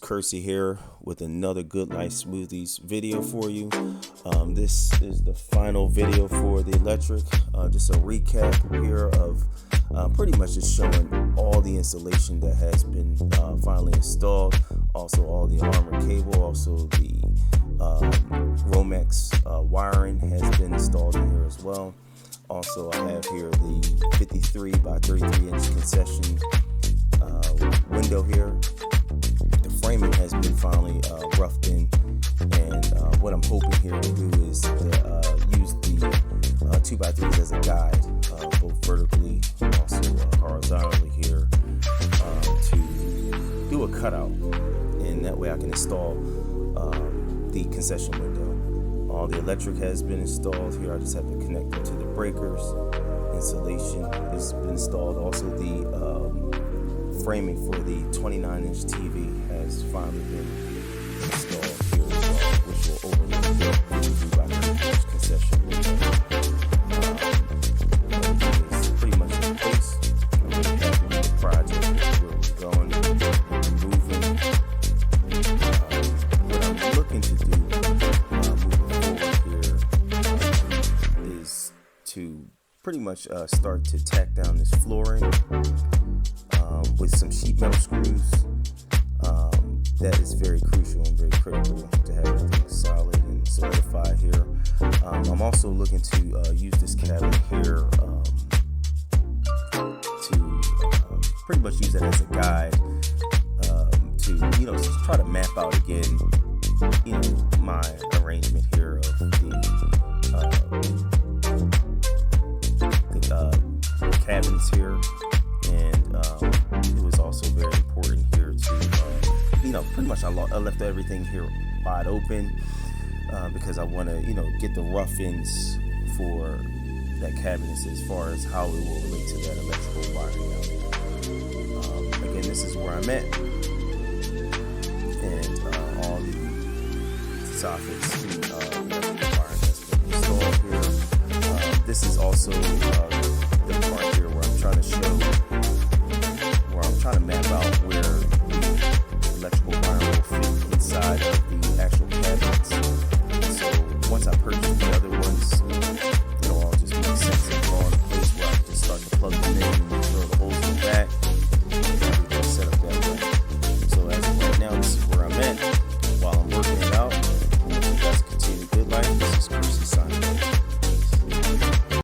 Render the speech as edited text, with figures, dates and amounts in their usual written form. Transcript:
Kersey here with another Guud Lyfe Smoothies video for you. This is the final video for the electric. Just a recap here of pretty much just showing all the installation that has been finally installed. Also all the armor cable, also the Romex wiring has been installed in here as well. Also I have here the 53 by 33 inch concession window here. The framing has been finally roughed in, and what I'm hoping here to do is use the 2x3s as a guide, both vertically and also horizontally here, to do a cutout, and that way I can install the concession window. All the electric has been installed here. I just have to connect them to the breakers. Insulation has been installed. Also the framing for the 29-inch TV has finally been installed here as well, which will overlook the 52 by 30-inch concession window. It's pretty much in place. I'm really happy with the project. Where we're going, moving. What I'm looking to do moving forward here is to pretty much start to tack down this flooring with some sheet metal screws. That is very crucial and very critical to have everything solid and solidified here. I'm also looking to use this cabinet here to pretty much use it as a guide to try to map out again my arrangement here of the cabinets here. And it was also very important here to, pretty much I left everything here wide open because I want to, get the rough ends for that cabinet as far as how it will relate to that electrical wiring out there. Again, this is where I'm at, and all the sockets and electrical wiring that's been installed here. This is also the part here where I'm trying to show. I'm trying to